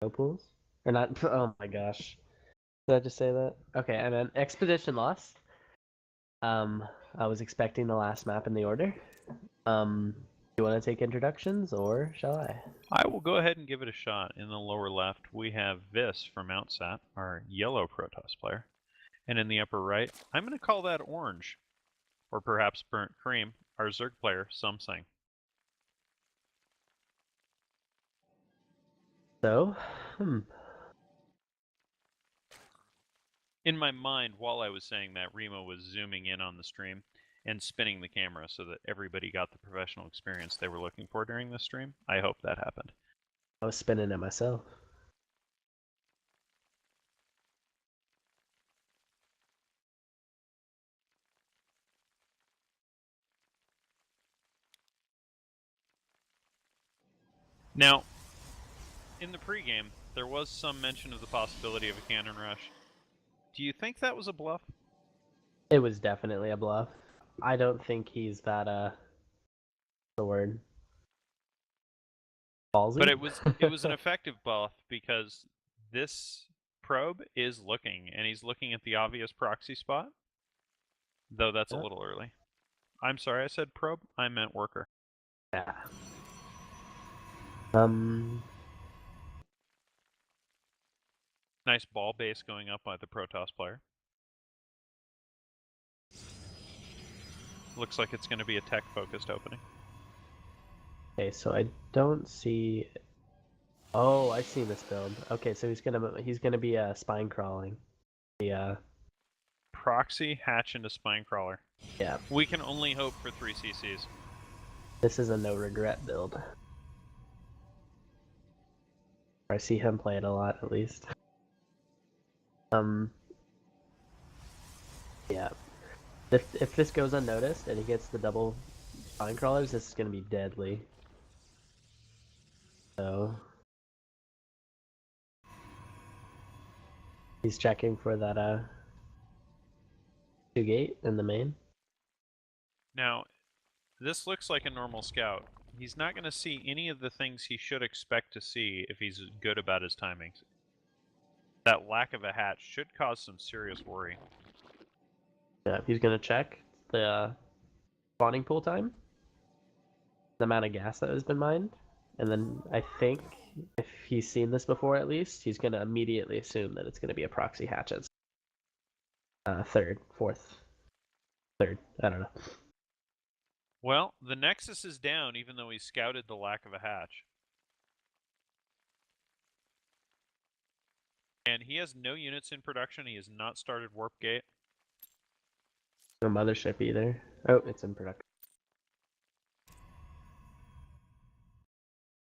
No pools? Or not? Oh my gosh. Did I just say that? Okay, and then Expedition lost. I was expecting the last map in the order. You want to take introductions, or shall I? I will go ahead and give it a shot. In the lower left, we have ViS from Outset, our yellow Protoss player. And in the upper right, I'm going to call that orange, or perhaps burnt cream, our Zerg player, SomesinG. So, In my mind, while I was saying that, Remo was zooming in on the stream and spinning the camera so that everybody got the professional experience they were looking for during this stream. I hope that happened. I was spinning it myself. Now, in the pregame, there was some mention of the possibility of a cannon rush. Do you think that was a bluff? It was definitely a bluff. I don't think he's that, the word? Ballsy? But it was an effective bluff because this probe is looking, and he's looking at the obvious proxy spot, though that's a little early. I'm sorry, I said probe. I meant worker. Yeah. Nice ball base going up by the Protoss player. Looks like it's going to be a tech-focused opening. Okay, so I don't see. Oh, I see this build. Okay, so he's gonna be spine crawling. The Proxy, hatch into spine crawler. Yeah. We can only hope for 3 CCs. This is a no regret build. I see him play it a lot, at least. Yeah. If this goes unnoticed and he gets the double spine crawlers, this is gonna be deadly. So he's checking for that 2 gate in the main. Now, this looks like a normal scout. He's not going to see any of the things he should expect to see if he's good about his timings. That lack of a hatch should cause some serious worry. Yeah, he's gonna check the spawning pool time, the amount of gas that has been mined, and then I think if he's seen this before at least, he's gonna immediately assume that it's gonna be a proxy hatches. Third, fourth, third, I don't know. Well, the Nexus is down even though he scouted the lack of a hatch. And he has no units in production. He has not started Warp Gate. No mothership either. Oh, it's in production.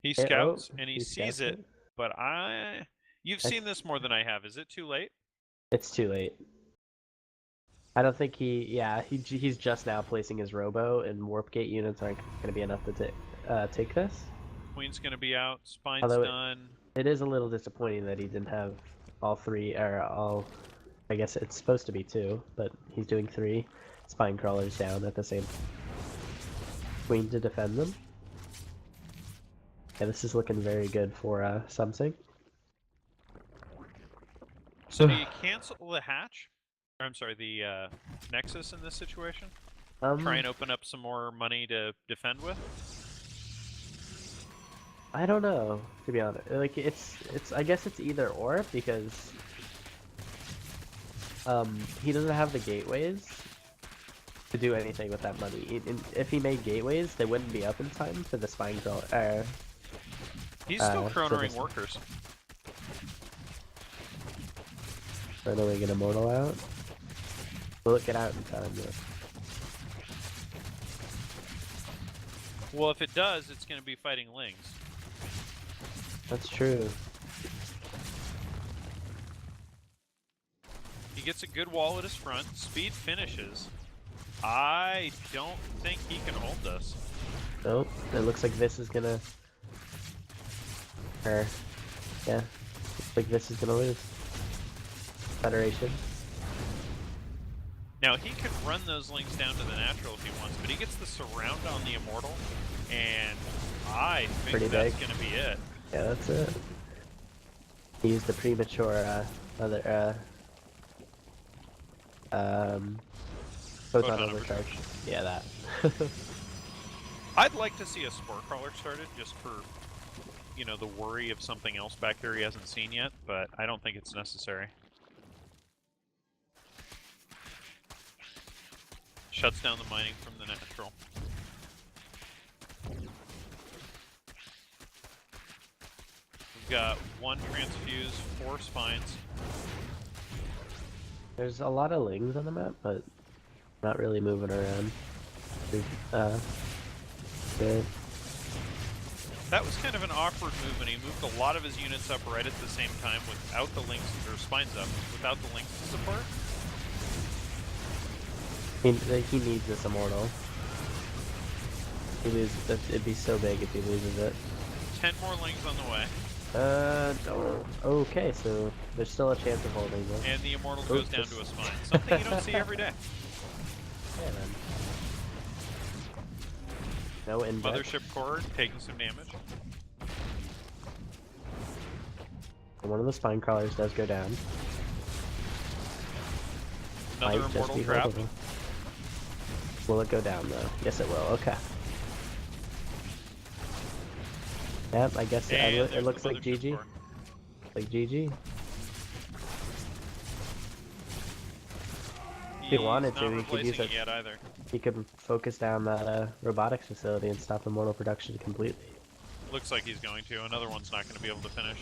He scouts and he sees it, but you've seen this more than I have. Is it too late? It's too late. I don't think he's just now placing his robo, and warp gate units aren't going to be enough to take this. Queen's going to be out. Spine's done. It is a little disappointing that he didn't have all 3, or all. I guess it's supposed to be 2, but he's doing 3 spine crawlers down at the same. Queen to defend them. Yeah, this is looking very good for SomesinG. So do you cancel the hatch? Or, I'm sorry, the Nexus in this situation? Try and open up some more money to defend with? I don't know, to be honest. Like it's I guess it's either or, because he doesn't have the gateways to do anything with that money. If he made gateways, they wouldn't be up in time for the spine crawler. He's still chronering workers. When are we gonna immortal out? Will it get out in time? Yeah. Well, if it does, it's going to be fighting Lings. That's true. He gets a good wall at his front. Speed finishes. I don't think he can hold this. Nope. It looks like this is gonna. Yeah. Looks like this is gonna lose. Federation. Now he can run those Lings down to the natural if he wants, but he gets the surround on the immortal, and I think that's going to be it. Yeah, that's it. 'Cause, I mean, if he can hold this, he's going to be in a lot of trouble. Now, this looks like a normal scout. He's not going to see any of the things he should expect to see if he's good about his timings. That lack of a hatch should cause some serious worry. He used the premature other photon overcharge. Yeah, that. I'd like to see a spore crawler started just for, you know, the worry of something else back there he hasn't seen yet, but I don't think it's necessary. Shuts down the mining from the natural. We've got 1 transfuse, 4 spines. There's a lot of lings on the map, but not really moving around. Good. That was kind of an awkward move, and he moved a lot of his units up right at the same time without the links, or spines up, without the links to support. He needs this immortal. It'd be so big if he loses it. 10 more links on the way. No. Okay, so there's still a chance of holding this. And the immortal goes down to a spine. Something you don't see every day. Yeah, then. No index. Mothership core taking some damage. One of the spine crawlers does go down. Another Might immortal just be trap. holdable. Will it go down though? Yes, it will. Okay. Yep, I guess it looks like GG. Core. Like GG. If he wanted to, he could use it. Yet either. He could focus down that robotics facility and stop immortal production completely. Looks like he's going to. Another one's not going to be able to finish.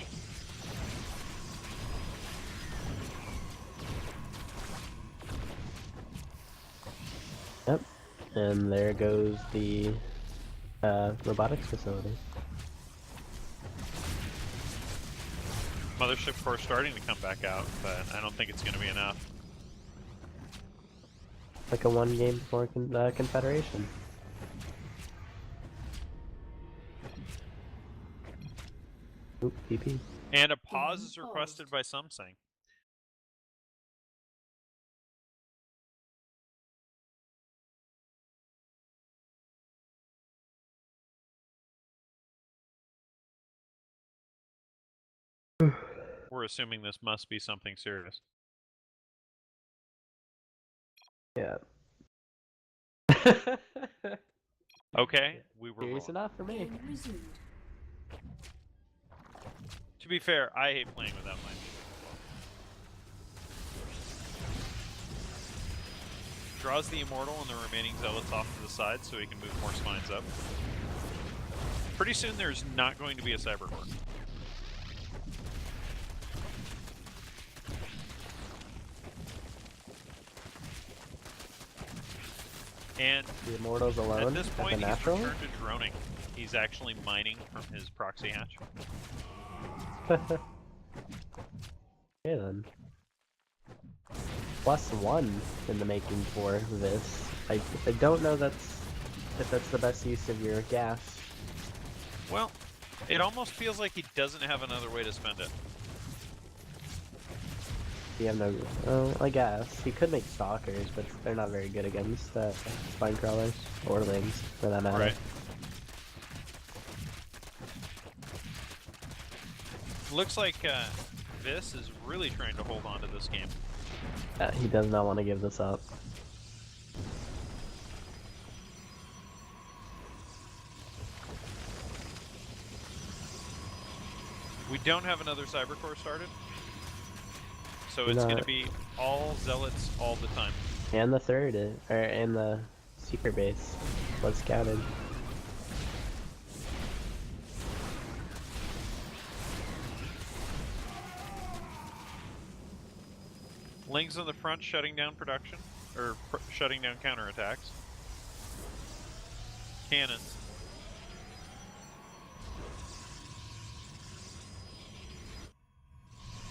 Yep. And there goes the robotics facility. Mothership core starting to come back out, but I don't think it's going to be enough. Like a 1 game before Confederation. Oop, PP. And a pause is requested by SomesinG. We're assuming this must be something serious. Yeah. Okay, we were Serious wrong. enough for me. To be fair, I hate playing without my draws the immortal and the remaining zealots off to the side so he can move more spines up. Pretty soon there's not going to be a cyber core. And The immortals alone at this point, the he's natural. returned to droning. He's actually mining from his proxy hatch. Okay then. +1 in the making for this. I don't know if that's the best use of your gas. Well, it almost feels like he doesn't have another way to spend it. You have no. Oh, I guess he could make stalkers, but they're not very good against spine crawlers or lings, for that matter. Right. Looks like ViS is really trying to hold on to this game. He does not want to give this up. We don't have another cybercore started, so it's going to be all zealots all the time. And the third, and the secret base was scouted. Lings on the front shutting down production, or shutting down counterattacks. Cannons.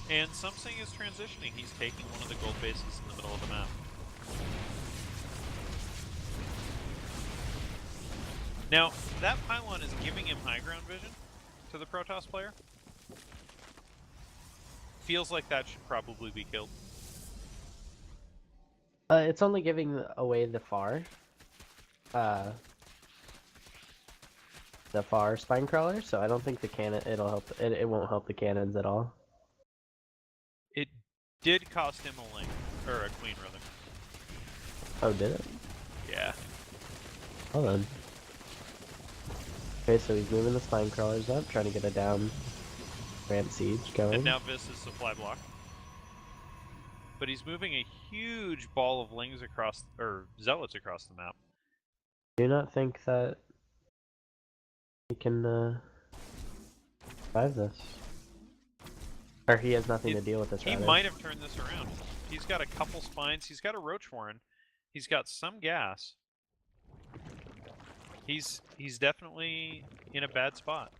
And SomesinG is transitioning. He's taking one of the gold bases in the middle of the map. Now, that pylon is giving him high ground vision to the Protoss player. Feels like that should probably be killed. It's only giving away the far spine crawler, so I don't think the cannon. It won't help the cannons at all. Did cost him a link. Or a queen, rather. Oh, did it? Yeah. Hold on. Okay, so he's moving the spine crawlers up, trying to get a down ramp siege going. And now ViS is supply block. But he's moving a huge ball of lings across, or zealots across the map. Do you not think that he can survive this? Or he has nothing to deal with this, He rather. might have turned this around. He's got a couple spines, he's got a roach warren, he's got some gas. He's definitely in a bad spot.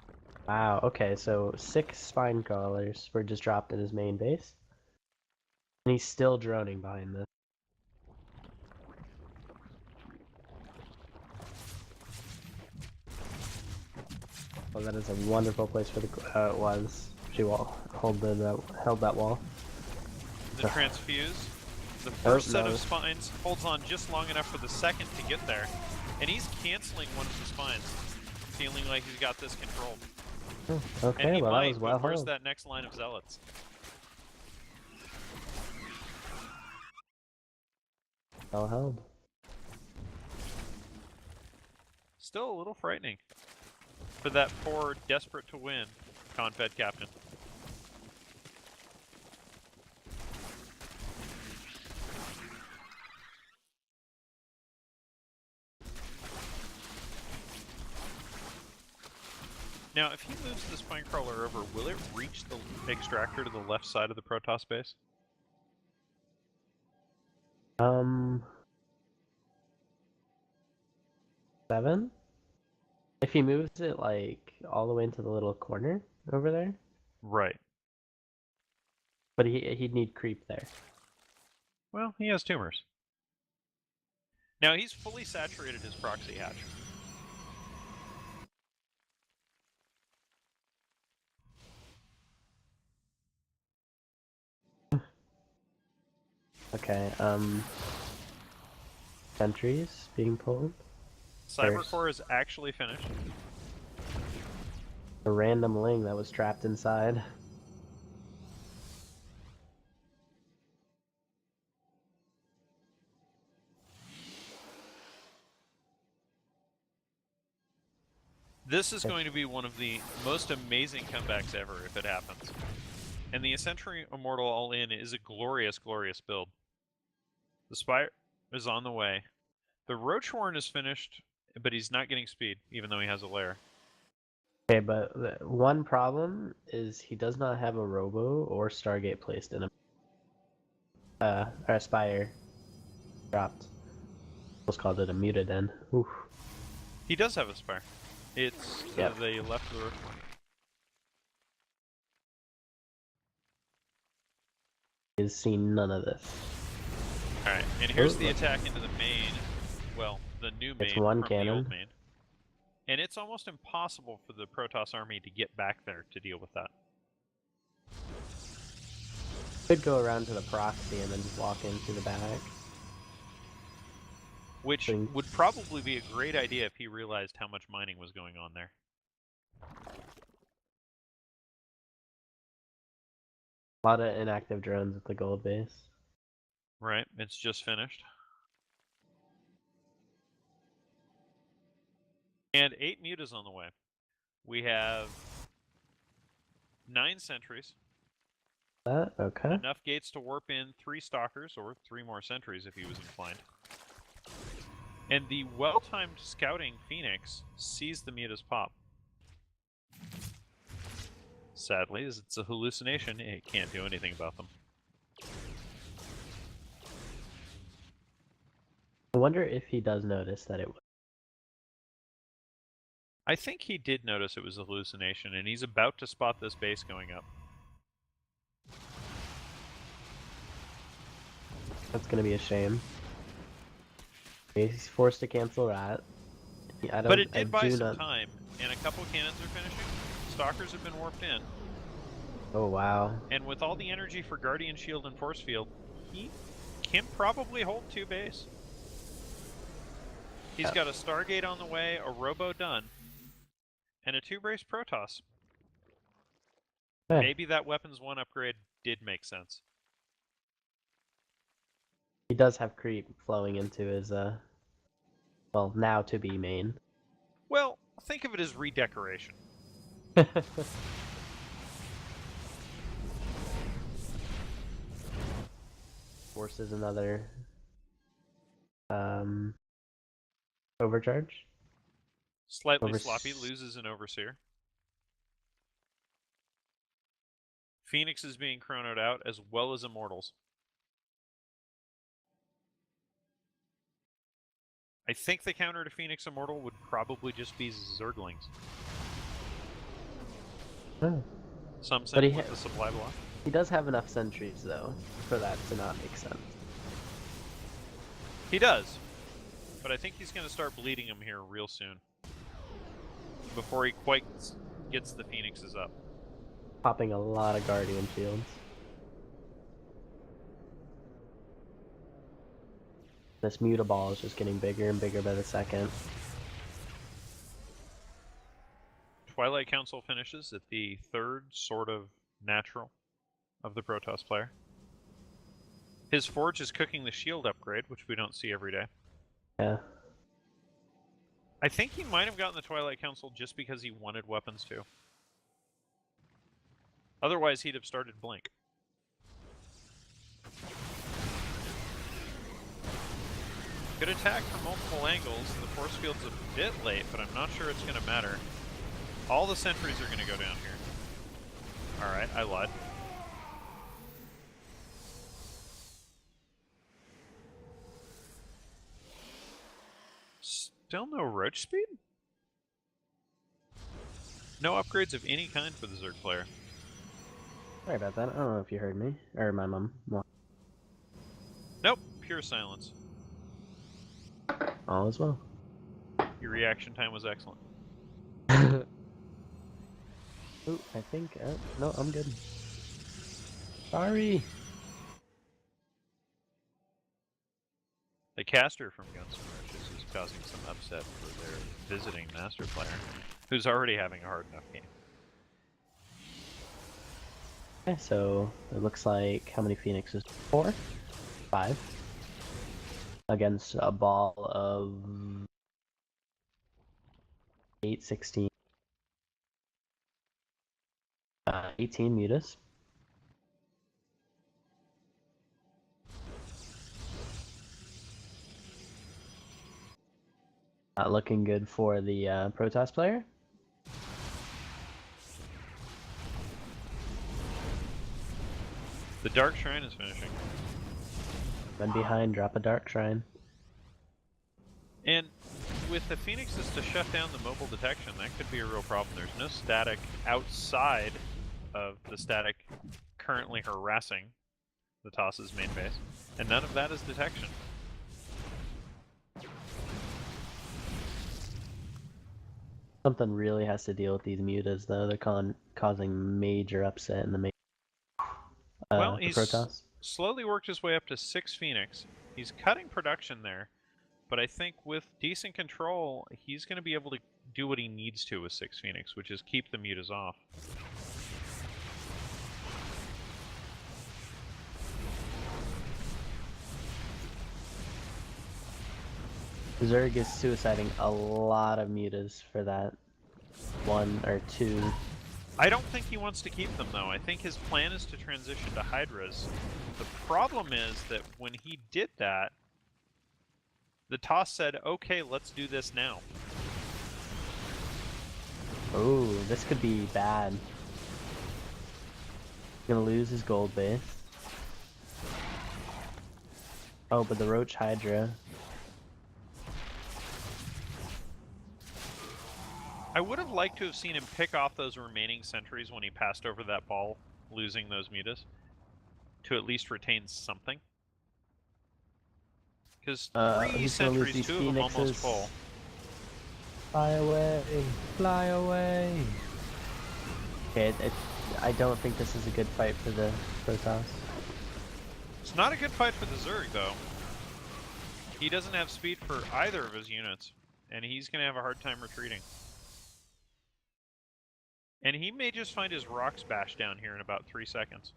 Wow, okay, so 6 spine crawlers were just dropped in his main base. And he's still droning behind this. Well, that is a wonderful place for the it was. She held that wall. The transfuse, the first set of spines holds on just long enough for the second to get there, and he's canceling one of the spines, feeling like he's got this controlled. Oh, okay, and he well might, that was well but where's held. that next line of zealots? Well held. Still a little frightening for that poor, desperate to win ConFed captain. Now, if he moves the spine crawler over, will it reach the extractor to the left side of the Protoss base? 7? If he moves it like all the way into the little corner over there, Right. but he'd need creep there. Well, he has tumors. Now, he's fully saturated his proxy hatch. Okay, sentries being pulled. Cybercore is actually finished. A random ling that was trapped inside. This is going to be one of the most amazing comebacks ever if it happens. And the Century Immortal All-In is a glorious, glorious build. The Spire is on the way. The Roach Warren is finished, but he's not getting speed, even though he has a lair. Okay, but the one problem is he does not have a Robo or Stargate placed in him. Or a Spire dropped. Almost called it a Mutaden. Oof. He does have a Spire. It's Yep. the left of the Roach Warren. He's seen none of this. Alright, and here's the attack into the main, well, the new main It's one from cannon. the old main. And it's almost impossible for the Protoss army to get back there to deal with that. Could go around to the proxy and then just walk in through the back. Which would probably be a great idea if he realized how much mining was going on there. A lot of inactive drones at the gold base. Right, it's just finished. And 8 mutas on the way. We have 9 sentries. Okay. Enough gates to warp in 3 stalkers, or 3 more sentries if he was inclined. And the well-timed scouting Phoenix sees the mutas pop. Sadly, as it's a hallucination, it can't do anything about them. I wonder if he does notice that it was. I think he did notice it was a hallucination, and he's about to spot this base going up. That's gonna be a shame. He's forced to cancel that. But it did buy some time, and a couple cannons are finishing. Stalkers have been warped in. Oh wow. And with all the energy for Guardian Shield and Force Field, he can probably hold 2 base. He's got a Stargate on the way, a Robo done, and a 2-brace Protoss. Hey. Maybe that Weapons 1 upgrade did make sense. He does have creep flowing into his, well, now to be main. Well, think of it as redecoration. Forces another, overcharge. Slightly sloppy, loses an Overseer. Phoenix is being chronoed out, as well as Immortals. I think the counter to Phoenix Immortal would probably just be Zerglings. Oh. SomesinG with the supply block. He does have enough sentries, though, for that to not make sense. He does. But I think he's going to start bleeding him here real soon. Before he quite gets the Phoenixes up. Popping a lot of Guardian shields. This Mutaball is just getting bigger and bigger by the second. Twilight Council finishes at the third sort of natural of the Protoss player. His Forge is cooking the shield upgrade, which we don't see every day. Yeah. I think he might have gotten the Twilight Council just because he wanted weapons too. Otherwise, he'd have started Blink. Good attack from multiple angles. The force field's a bit late, but I'm not sure it's going to matter. All the sentries are going to go down here. Alright, I lied. Still no roach speed? No upgrades of any kind for the Zerg player. Sorry about that. I don't know if you heard me. Or my mom. Nope, pure silence. All as well. Your reaction time was excellent. Ooh, I think... no, I'm good. Sorry! The caster from Guns N' Roses is causing some upset for their visiting master player, who's already having a hard enough game. Okay, so it looks like how many Phoenixes? 4? 5. Against a ball of 8, 16. 18 mutas. Not looking good for the Protoss player. The Dark Shrine is finishing. Then behind, drop a Dark Shrine. And with the Phoenixes to shut down the mobile detection, that could be a real problem. There's no static outside of the static currently harassing the TOS's main base, and none of that is detection. Something really has to deal with these mutas, though. They're causing major upset in the main. Well, he's Protoss. slowly worked his way up to 6 Phoenix. He's cutting production there, but I think with decent control, he's going to be able to do what he needs to with 6 Phoenix, which is keep the mutas off. Zerg is suiciding a lot of mutas for that 1 or 2. I don't think he wants to keep them, though. I think his plan is to transition to Hydras. The problem is that when he did that, the TOS said, okay, let's do this now. Oh, this could be bad. Gonna lose his gold base. Oh, but the Roach Hydra. I would have liked to have seen him pick off those remaining sentries when he passed over that ball, losing those mutas, to at least retain something. Because 3 sentries, 2 of them almost full. Fly away! Fly away! Okay, I don't think this is a good fight for the Protoss. It's not a good fight for the Zerg, though. He doesn't have speed for either of his units, and he's going to have a hard time retreating. And he may just find his rocks bash down here in about 3 seconds.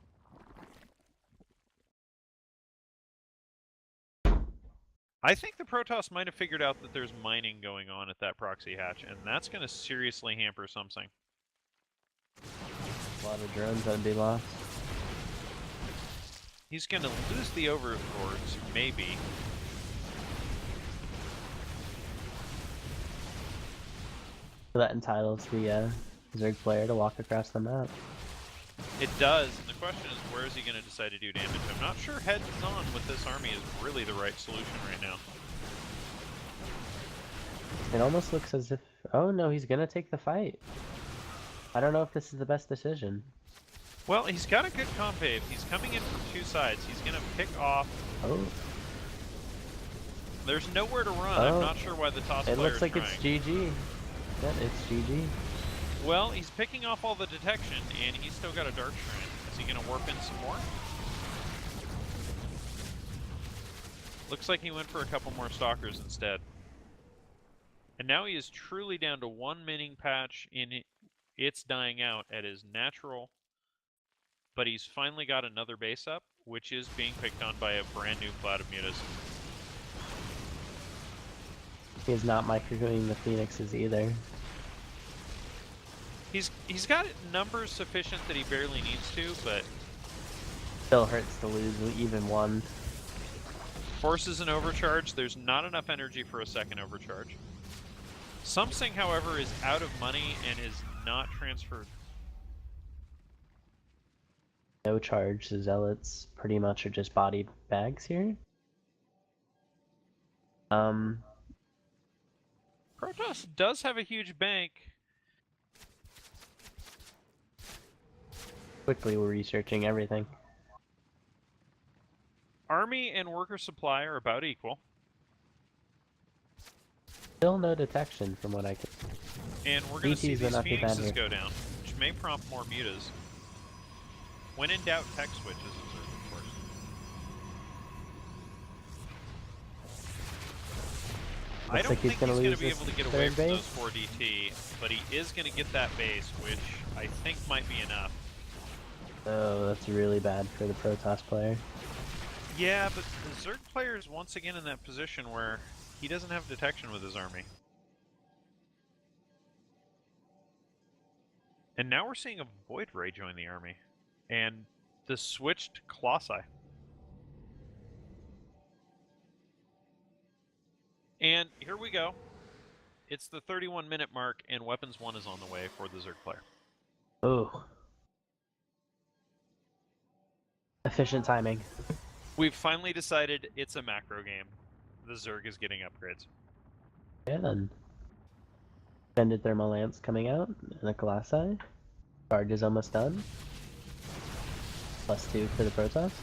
I think the Protoss might have figured out that there's mining going on at that proxy hatch, and that's going to seriously hamper SomesinG. A lot of drones that would be lost. He's going to lose the overlords, maybe. So that entitles the Zerg player to walk across the map. It does, and the question is, where is he going to decide to do damage? I'm not sure heads on with this army is really the right solution right now. It almost looks as if... Oh no, he's gonna take the fight. I don't know if this is the best decision. Well, he's got a good ConFed. He's coming in from two sides. He's going to pick off... Oh. There's nowhere to run. Oh. I'm not sure why the toss player It looks like trying. it's GG. Yeah, it's GG. Well, he's picking off all the detection, and he's still got a Dark Shrine. Is he going to warp in some more? Looks like he went for a couple more Stalkers instead. And now he is truly down to one mining patch in it's dying out at his natural, but he's finally got another base up, which is being picked on by a brand new cloud of mutas. He's not microing the Phoenixes either. He's got numbers sufficient that he barely needs to, but Still hurts to lose even one. forces an overcharge. There's not enough energy for a second overcharge. SomesinG, however, is out of money and is not transferred. No charge, the Zealots pretty much are just body bags here. Protoss does have a huge bank. Quickly we're researching everything. Army and worker supply are about equal. Still no detection from what I can... And we're going to see DTs would these not be bad Phoenixes here. go down, which may prompt more mutas. When in doubt, tech switches, of course. I Looks don't like he's think gonna he's going lose to be this able to get away third from base. those 4 DT, but he is going to get that base, which I think might be enough. Oh, that's really bad for the Protoss player. Yeah, but the Zerg player is once again in that position where he doesn't have detection with his army. And now we're seeing a Void Ray join the army. And the switched Colossi. And here we go. It's the 31-minute mark, and Weapons 1 is on the way for the Zerg player. Oh. Efficient timing. We've finally decided it's a macro game. The Zerg is getting upgrades. Yeah, then. Extended Thermal Lance coming out, and the Colossi. Charge is almost done. +2 for the Protoss.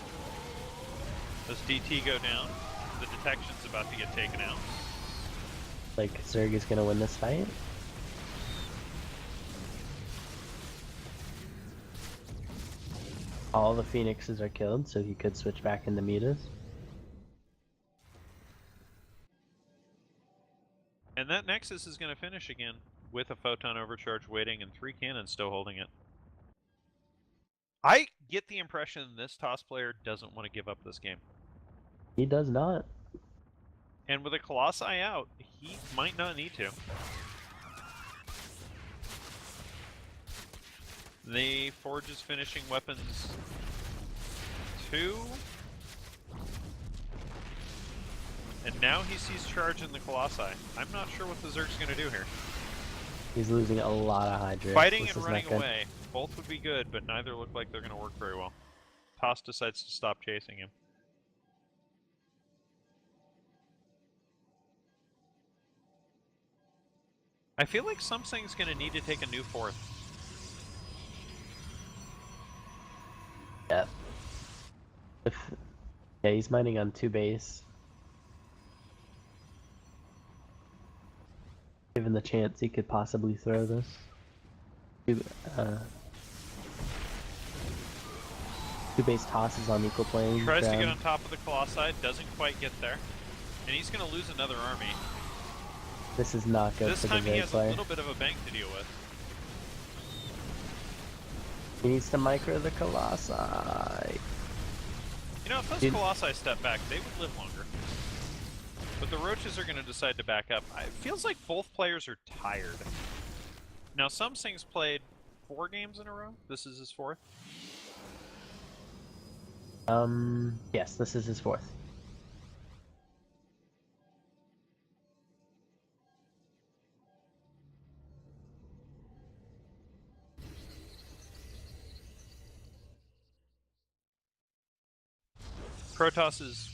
Does DT go down? The detection's about to get taken out. Like, Zerg is gonna win this fight. All the Phoenixes are killed, so he could switch back into mutas. And that Nexus is going to finish again with a Photon Overcharge waiting and 3 cannons still holding it. I get the impression this TOS player doesn't want to give up this game. He does not. And with a Colossi out, he might not need to. The Forge is finishing weapons 2. And now he sees charge in the Colossi. I'm not sure what the Zerg's going to do here. He's losing a lot of Hydra. Fighting This and is running not good. away. Both would be good, but neither look like they're going to work very well. TOS decides to stop chasing him. I feel like SomesinG's going to need to take a new 4th. Yeah. Yeah, he's mining on 2 base. Given the chance, he could possibly throw this. 2 base tosses on equal plane. Tries to get on top of the Colossi, doesn't quite get there. And he's going to lose another army. This is not good This for the time he Zerg has a player. little bit of a bank to deal with. He needs to micro the Colossi. You know, if those Dude. Colossi step back, they would live longer. But the Roaches are going to decide to back up. It feels like both players are tired. Now, SomesinG's played 4 games in a row. This is his 4th. Yes, this is his 4th. Protoss's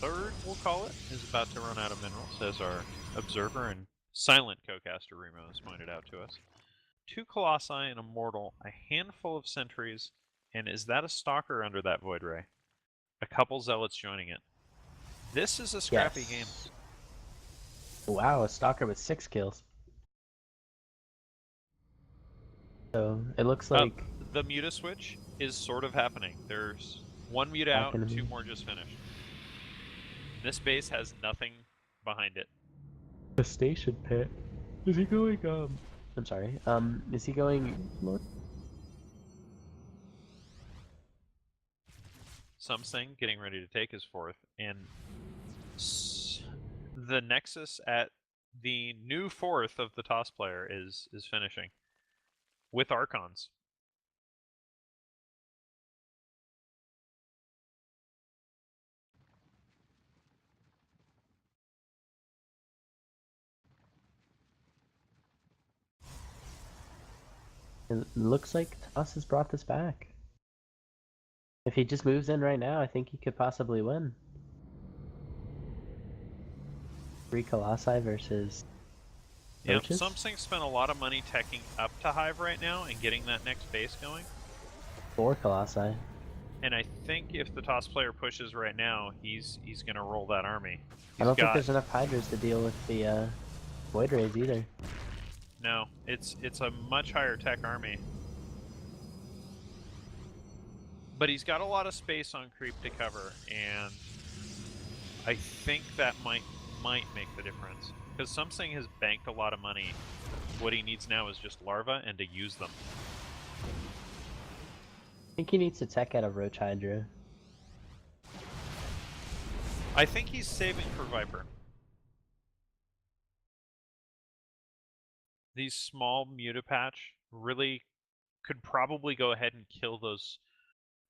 3rd, we'll call it, is about to run out of minerals, as our observer and silent co-caster Remo has pointed out to us. 2 Colossi and a Mortal, a handful of Sentries, and is that a Stalker under that Void Ray? A couple Zealots joining it. This is a scrappy game. Wow, a Stalker with 6 kills. So, it looks like... the Muta switch is sort of happening. There's 1 Muta out, 2 more just finished. This base has nothing behind it. The station pit. Is he going, I'm sorry, is he going... SomesinG getting ready to take his 4th, and the Nexus at the new 4th of the Toss player is finishing. With Archons. It looks like Toss has brought this back. If he just moves in right now, I think he could possibly win. 3 Colossi versus... Yep, SomesinG spent a lot of money teching up to Hive right now and getting that next base going. 4 Colossi. And I think if the Toss player pushes right now, he's going to roll that army. I don't think there's enough Hydras to deal with the Void Rays either. No, it's a much higher tech army. But he's got a lot of space on creep to cover, and I think that might make the difference. Because SomesinG has banked a lot of money. What he needs now is just larvae and to use them. I think he needs to tech out of Roach Hydra. I think he's saving for Viper. These small Mutapatch really could probably go ahead and kill those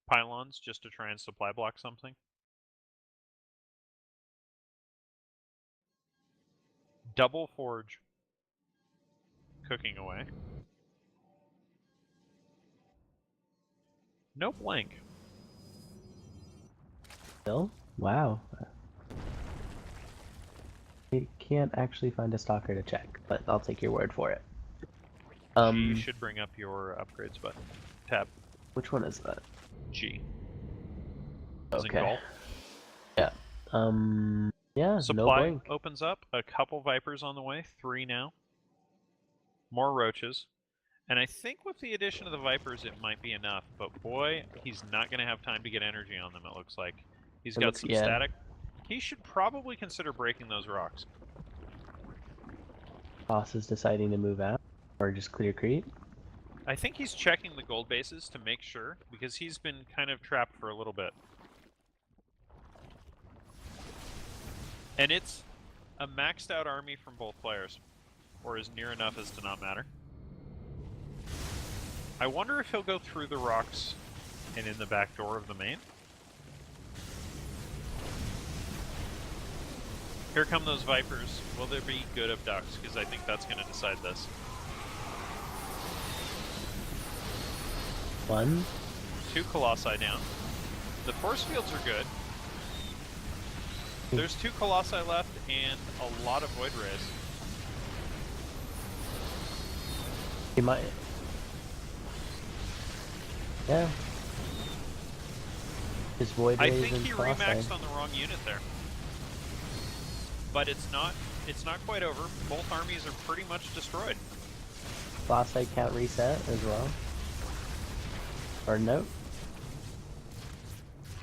pylons just to try and supply block something. Double Forge cooking away. No blank. Still? Wow. I can't actually find a Stalker to check, but I'll take your word for it. You should bring up your upgrades button. Tab. Which one is that? G. Okay. Yeah. Yeah, Supply no blink. opens up. A couple Vipers on the way. 3 now. More Roaches. And I think with the addition of the Vipers, it might be enough. But boy, he's not going to have time to get energy on them, it looks like. He's got some static. He should probably consider breaking those rocks. Boss is deciding to move out, or just clear creep. I think he's checking the gold bases to make sure, because he's been kind of trapped for a little bit. And it's a maxed out army from both players, or as near enough as to not matter. I wonder if he'll go through the rocks and in the back door of the main. Here come those Vipers. Will there be good abducts? Because I think that's going to decide this. 1. 2 Colossi down. The force fields are good. There's 2 Colossi left and a lot of Void Rays. He might... Yeah. His Void Rays I think and he Colossi. remaxed on the wrong unit there. But it's not quite over. Both armies are pretty much destroyed. Colossi can't reset as well. Or no.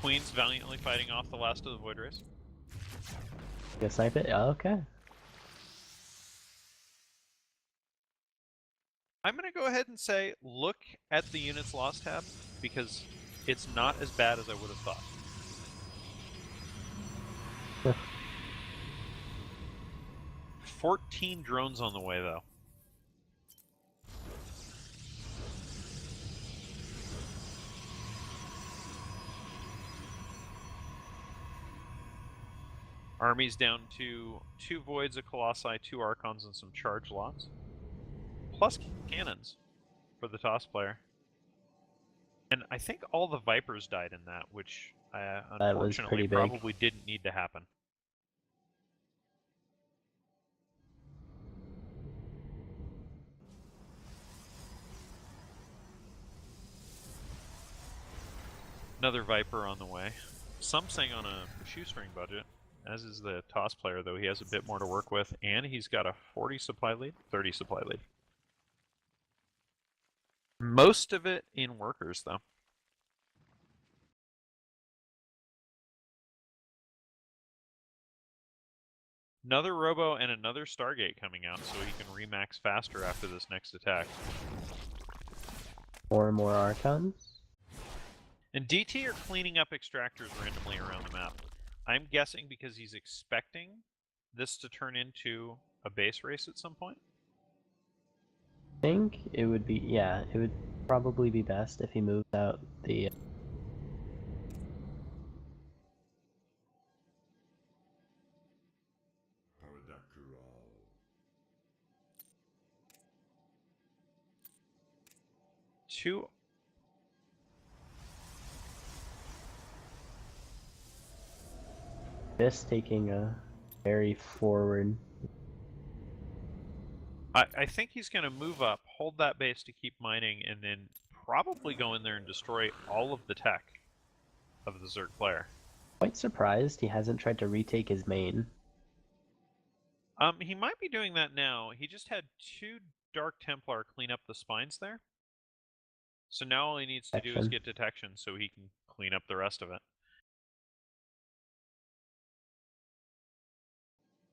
Queen's valiantly fighting off the last of the Void Rays. Go snipe it? Oh, okay. I'm going to go ahead and say, look at the units lost tab, because it's not as bad as I would have thought. 14 drones on the way, though. Army's down to 2 Voids, a Colossi, 2 Archons, and some charge lots. Plus cannons for the TOS player. And I think all the Vipers died in that, which unfortunately probably didn't need to happen. Another Viper on the way. SomesinG on a shoestring budget, as is the TOS player, though he has a bit more to work with, and he's got a 40 supply lead, 30 supply lead. Most of it in workers, though. Another Robo and another Stargate coming out, so he can remax faster after this next attack. 4 more Archons. And DT are cleaning up extractors randomly around the map. I'm guessing because he's expecting this to turn into a base race at some point. I think it would be, yeah, it would probably be best if he moved out the... Two. ViS taking a very forward. I think he's going to move up, hold that base to keep mining, and then probably go in there and destroy all of the tech of the Zerg player. Quite surprised he hasn't tried to retake his main. He might be doing that now. He just had 2 Dark Templar clean up the spines there. So now all he needs to do is get detection so he can clean up the rest of it.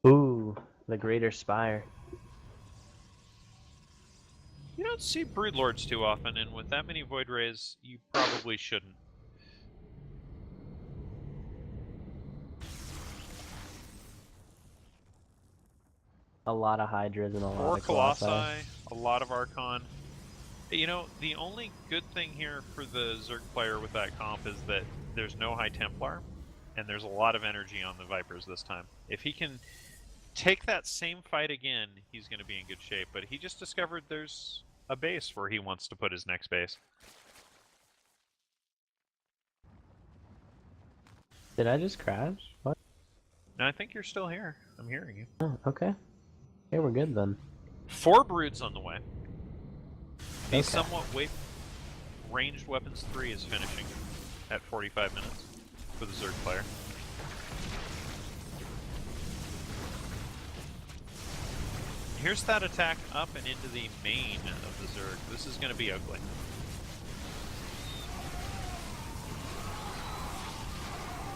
Ooh, the Greater Spire. You don't see Broodlords too often, and with that many Void Rays, you probably shouldn't. A lot of Hydras and a lot 4 of Colossi. A lot of Archon. You know, the only good thing here for the Zerg player with that comp is that there's no High Templar, and there's a lot of energy on the Vipers this time. If he can take that same fight again, he's going to be in good shape, but he just discovered there's a base where he wants to put his next base. Did I just crash? What? No, I think you're still here. I'm hearing you. Oh, okay. Okay, we're good then. 4 Broods on the way. The Okay. somewhat ranged weapons 3 is finishing at 45 minutes for the Zerg player. Here's that attack up and into the main of the Zerg. This is going to be ugly.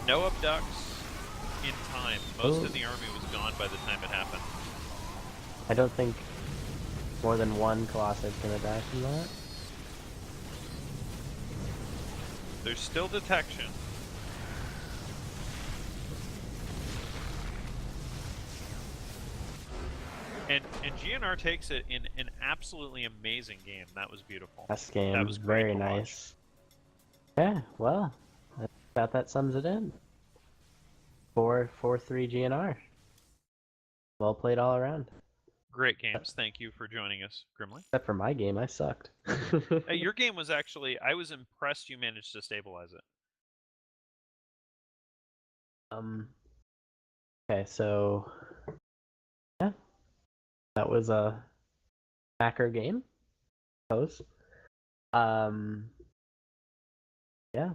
No abducts in time. Most of the army was gone by the time it happened. I don't think more than 1 Colossus is going to die from that. There's still detection. And GnR takes it in an absolutely amazing game. That was beautiful. Best game. That was great very to nice. Yeah, well, about that sums it in. 4-3 GnR. Well played all around. Great games. Thank you for joining us, Grimly. Except for my game, I sucked. Hey, your game was actually, I was impressed you managed to stabilize it. Okay, so yeah, that was a hacker game, I suppose. Yeah.